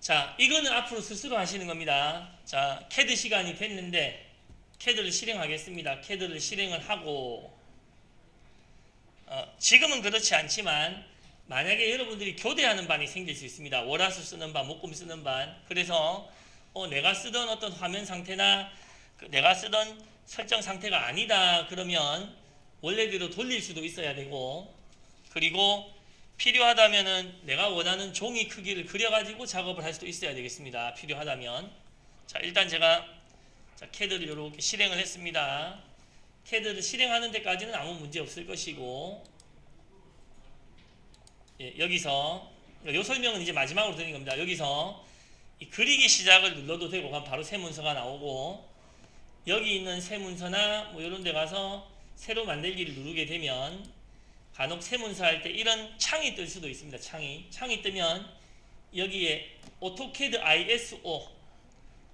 자, 이거는 앞으로 스스로 하시는 겁니다. 자, CAD 시간이 됐는데 CAD를 실행하겠습니다. CAD를 실행을 하고 지금은 그렇지 않지만 만약에 여러분들이 교대하는 반이 생길 수 있습니다. 월화수 쓰는 반, 목금 쓰는 반. 그래서 내가 쓰던 어떤 화면 상태나 내가 쓰던 설정 상태가 아니다 그러면 원래대로 돌릴 수도 있어야 되고, 그리고 필요하다면은 내가 원하는 종이 크기를 그려가지고 작업을 할 수도 있어야 되겠습니다. 필요하다면. 자, 일단 제가 CAD를 이렇게 실행을 했습니다. CAD를 실행하는 데까지는 아무 문제 없을 것이고, 여기서 이 설명은 이제 마지막으로 드리는 겁니다. 여기서 이 그리기 시작을 눌러도 되고, 그럼 바로 새 문서가 나오고, 여기 있는 새 문서나 뭐 이런 데 가서 새로 만들기를 누르게 되면 간혹 새 문서 할 때 이런 창이 뜰 수도 있습니다. 창이 뜨면 여기에 오토캐드 ISO,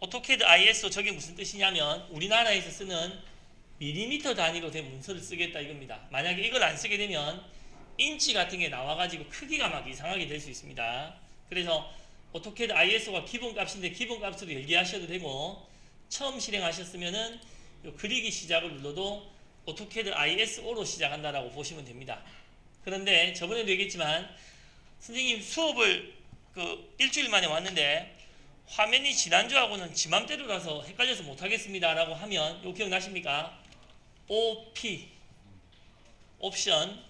오토캐드 ISO 저게 무슨 뜻이냐면 우리나라에서 쓰는 밀리미터 단위로 된 문서를 쓰겠다 이겁니다. 만약에 이걸 안 쓰게 되면 인치 같은 게 나와가지고 크기가 막 이상하게 될 수 있습니다. 그래서 오토캐드 ISO가 기본값인데 기본값으로 열기하셔도 되고, 처음 실행하셨으면은 요 그리기 시작을 눌러도 오토캐드 ISO로 시작한다라고 보시면 됩니다. 그런데 저번에도 얘기했지만 선생님 수업을 일주일 만에 왔는데 화면이 지난주하고는 지 맘대로라서 헷갈려서 못하겠습니다 라고 하면 요 기억나십니까? OP 옵션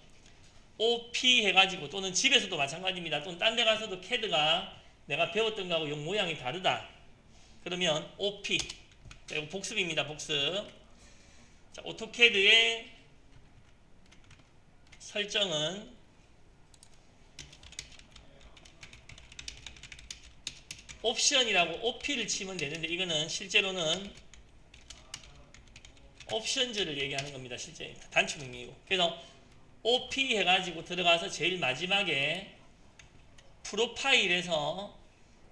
OP 해가지고, 또는 집에서도 마찬가지입니다. 또는 딴 데 가서도 CAD가 내가 배웠던 거하고 용 모양이 다르다 그러면 OP, 이거 복습입니다. 복습. 자, 오토캐드의 설정은 옵션이라고 OP를 치면 되는데, 이거는 실제로는 옵션즈를 얘기하는 겁니다. 실제 단축명이고. 그래서 OP 해가지고 들어가서 제일 마지막에 프로파일에서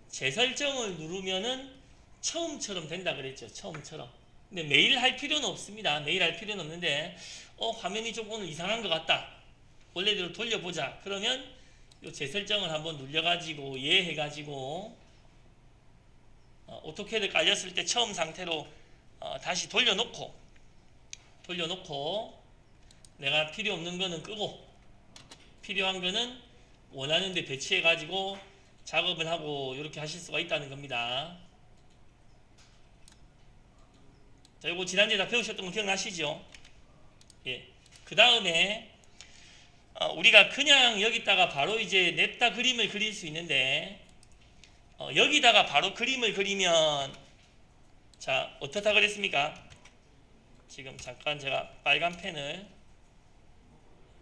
재설정을 누르면은 처음처럼 된다 그랬죠. 처음처럼. 근데 매일 할 필요는 없습니다. 매일 할 필요는 없는데 화면이 좀 오늘 이상한 것 같다. 원래대로 돌려보자. 그러면 요 재설정을 한번 눌려가지고 해가지고 오토캐드 깔렸을 때 처음 상태로 다시 돌려놓고 내가 필요 없는 거는 끄고 필요한 거는 원하는 데 배치해 가지고 작업을 하고 이렇게 하실 수가 있다는 겁니다. 자, 이거 지난주에 다 배우셨던 거 기억나시죠? 예. 그 다음에 우리가 그냥 여기다가 바로 이제 냅다 그림을 그릴 수 있는데, 여기다가 바로 그림을 그리면 자, 어떻다 그랬습니까? 지금 잠깐 제가 빨간 펜을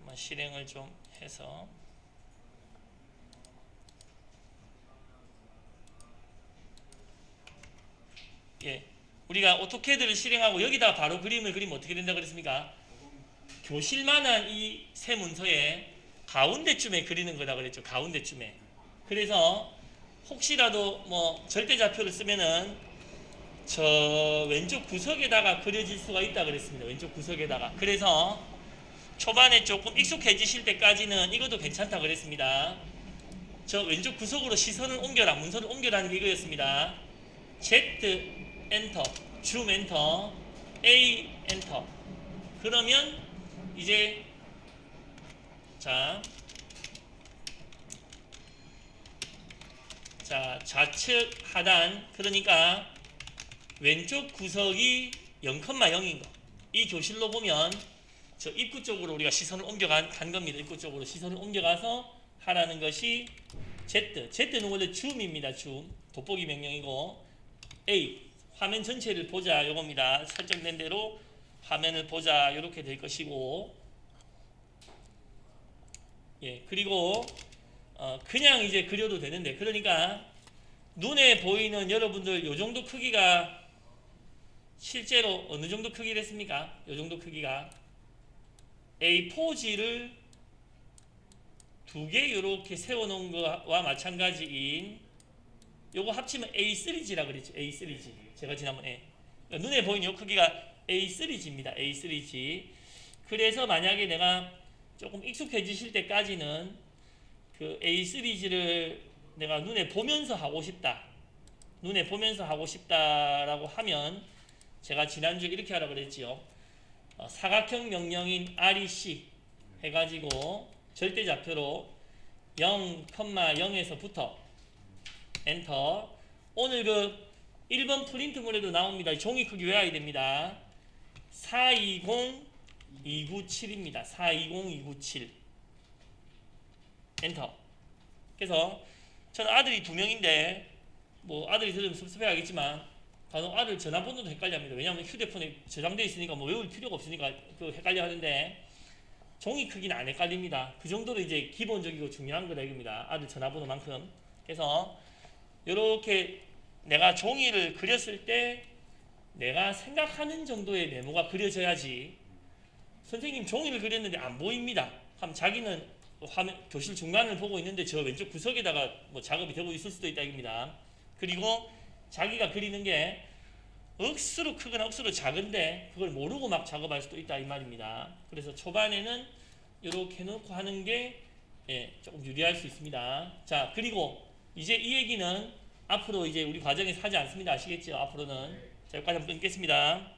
한번 실행을 좀 해서, 예, 우리가 오토캐드를 실행하고 여기다가 바로 그림을 그리면 어떻게 된다 그랬습니까? 교실만한 이 새 문서에 가운데쯤에 그리는 거다 그랬죠. 가운데쯤에. 그래서 혹시라도 뭐 절대좌표를 쓰면은 저 왼쪽 구석에다가 그려질 수가 있다 그랬습니다. 왼쪽 구석에다가. 그래서 초반에 조금 익숙해지실 때까지는 이것도 괜찮다 그랬습니다. 저 왼쪽 구석으로 시선을 옮겨라, 문서를 옮겨라는 게 이거였습니다. Z 엔터, 줌 엔터, A 엔터. 그러면 이제 자 좌측 하단, 그러니까 왼쪽 구석이 0,0인 거. 이 교실로 보면 저 입구 쪽으로 우리가 시선을 옮겨간 겁니다. 입구 쪽으로 시선을 옮겨가서 하라는 것이 Z. Z는 원래 줌입니다. 줌. 돋보기 명령이고, A. 화면 전체를 보자. 요겁니다. 설정된 대로 화면을 보자. 이렇게 될 것이고, 예. 그리고 그냥 이제 그려도 되는데, 그러니까 눈에 보이는 여러분들 요 정도 크기가 실제로 어느 정도 크기를 했습니까? 요 정도 크기가 A4지를 두 개 이렇게 세워놓은 거와 마찬가지인, 요거 합치면 A3G라 그랬죠. A3G. 제가 지난번에 눈에 보이는 요 크기가 A3G입니다. A3G. 그래서 만약에 내가 조금 익숙해지실 때까지는 그 A3G를 내가 눈에 보면서 하고 싶다. 눈에 보면서 하고 싶다라고 하면 제가 지난주에 이렇게 하라고 그랬지요. 사각형 명령인 REC 해가지고 절대좌표로 0,0에서부터 엔터. 오늘 그 1번 프린트물에도 나옵니다. 종이 크기 외워야 됩니다. 420297입니다. 420297 엔터. 그래서 저는 아들이 2명인데 뭐 아들이 들으면 섭섭해하겠지만 간혹 아들 전화번호도 헷갈려합니다. 왜냐하면 휴대폰에 저장되어 있으니까 뭐 외울 필요가 없으니까 그 헷갈려 하는데 종이 크기는 안 헷갈립니다. 그 정도로 이제 기본적이고 중요한 거다 이겁니다. 아들 전화번호만큼. 그래서 이렇게 내가 종이를 그렸을 때 내가 생각하는 정도의 네모가 그려져야지. 선생님 종이를 그렸는데 안 보입니다. 그럼 자기는 화면 교실 중간을 보고 있는데 저 왼쪽 구석에다가 뭐 작업이 되고 있을 수도 있다 이겁니다. 그리고 자기가 그리는 게 억수로 크거나 억수로 작은데 그걸 모르고 막 작업할 수도 있다 이 말입니다. 그래서 초반에는 이렇게 놓고 하는 게 조금 유리할 수 있습니다. 자, 그리고 이제 이 얘기는 앞으로 이제 우리 과정에서 하지 않습니다. 아시겠죠? 앞으로는. 자, 여기까지 한번 끊겠습니다.